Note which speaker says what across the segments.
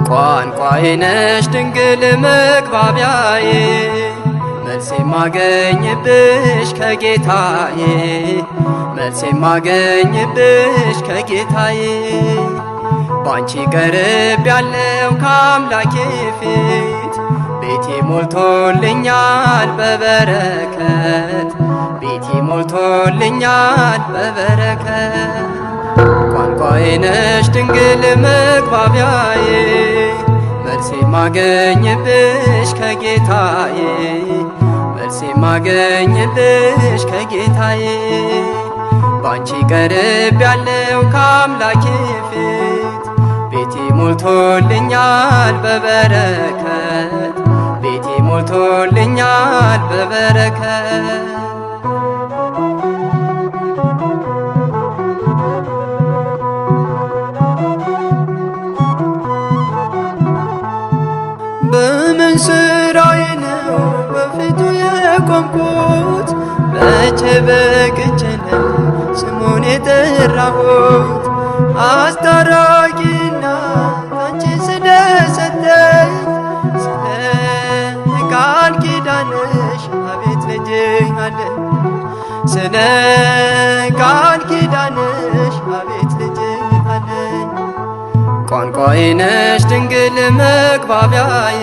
Speaker 1: ቋንቋዬ ነሽ ድንግል መግባቢያዬ መልስ የማገኝብሽ ከጌታዬ መልስ የማገኝብሽ ከጌታዬ ባንቺ ቀርብ ያለው ከአምላኬ ፊት ቤቴ ሞልቶልኛል በበረከት ቤቴ ሞልቶልኛል በበረከት ቋንቋዬ ነሽ ድንግል መግባቢያዬ መልስ የማገኝብሽ ከጌታዬ መልስ የማገኝብሽ ከጌታዬ ባንቺ ቀርብ ያለው ከአምላኬ ፊት ቤቴ ሞልቶልኛል በበረከት ቤቴ ሞልቶልኛል በበረከት በምን ስራዬ ነው በፊቱ የቆምኩት መቼ በቅቼ ነው ስሙን የጠራሁት አስታራቂና አንቺ ስለሰጠኝ ስለ ቃል ኪዳንሽ አቤት ልጅ አለኝ ስለ ቃል ኪዳንሽ አቤት ልጅ አለኝ ቋንቋዬ ነሽ ድንግል መግባቢያዬ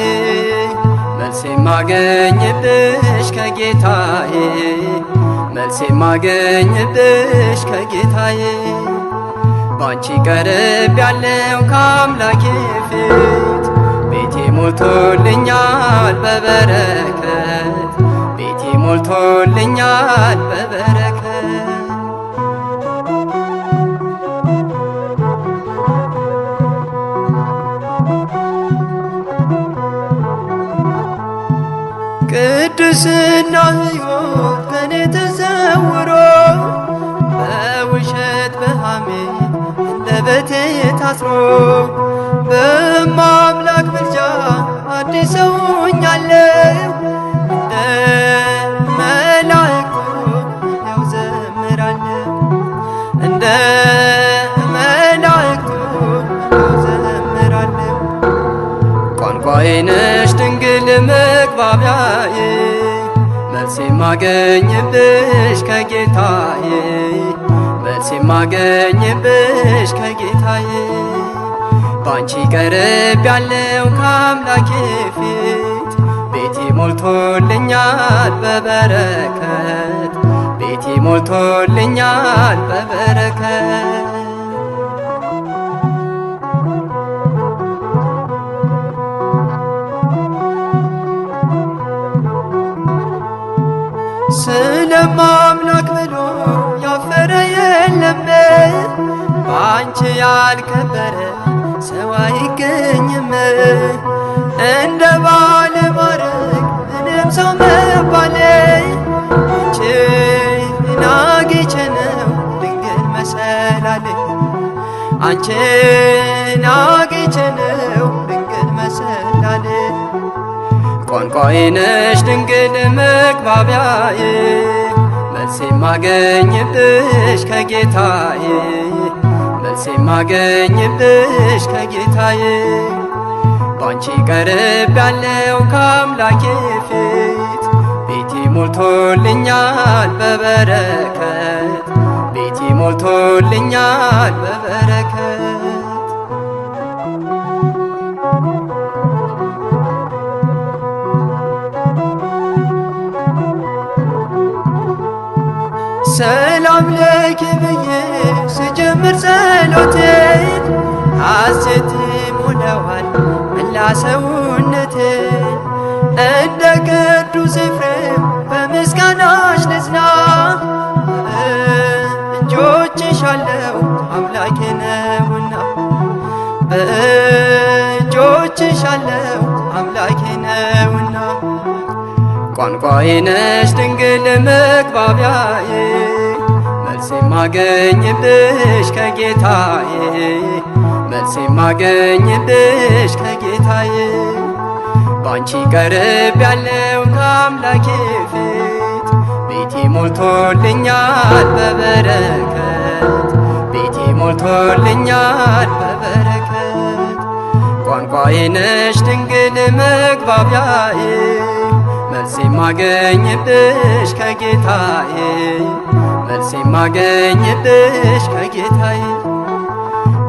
Speaker 1: መልስ የማገኝብሽ ከጌታዬ መልስ የማገኝብሽ ከጌታዬ ባንቺ ቀርብ ያለው ከአምላኬ ፊት ቤቴ ሞልቶልኛል በበረከት ቤቴ ሞልቶልኛል በበረከት ቅድስና ሕይወት ከኔ ተሰውሮ በውሸት በሐሜት አንደበቴ ታስሮ በማምላክ ምልጃ አዲስ ሰው ሆኛለሁ እንደ መላእክቱ ያው ዘምራለሁ እንደ መላእክቱ ያው ዘምራለሁ ቋንቋዬ ነሽ ድንግል መግባቢያዬ መልስ የማገኝብሽ ከጌታዬ መልስ የማገኝብሽ ከጌታዬ ባንቺ ቀርብ ያለው ከአምላኬ ፊት ቤቴ ሞልቶልኛል በበረከት ቤቴ ሞልቶልኛል በበረከት ስለማምላክ ብሎ ያፈረ የለም በአንቺ ያልከበረ ሰው አይገኝም እንደ ባለ ማረግ ምንም ሰው መባሌ አንቺን አግኝቼ ነው ድንግል መሰላሌ አንቺን አግኝቼ ነው ድንግል መሰላሌ ቋንቋዬ ነሽ ድንግል መግባቢያዬ መልስ የማገኝብሽ ከጌታዬ መልስ የማገኝብሽ ከጌታዬ ባንቺ ቀርብ ያለው ከአምላኬ ፊት ቤቴ ሞልቶልኛል በበረከት ቤቴ ሞልቶልኛል በበረከት ሰላም ለኪ ብዬ ስጀምር ጸሎቴን ሐሴት ሞላዋል መላ ሰውነቴን እንደ ቅዱስ ኤፍሬም በምስጋናሽ ልጽና በእጆችሽ አለው አምላኬ ነውና በእጆችሽ አለው አምላኬ ነውና ቋንቋዬ ነሽ ድንግል መግባቢያዬ መልስ የማገኝብሽ ከጌታዬ መልስ የማገኝብሽ ከጌታዬ ባንቺ ቀርብ ያለው ከአምላኬ ፊት ቤቴ ሞልቶልኛል በበረከት ቤቴ ሞልቶልኛል በበረከት ቋንቋዬ ነሽ ድንግል መግባቢያዬ መልስ የማገኝብሽ ከጌታዬ መልስ የማገኝብሽ ከጌታዬ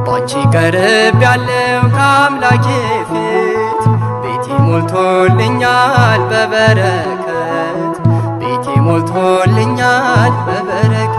Speaker 1: ባንቺ ቀርብ ያለው ከአምላኬ ፊት ቤቴ ሞልቶልኛል በበረከት ቤቴ ሞልቶልኛል በበረከት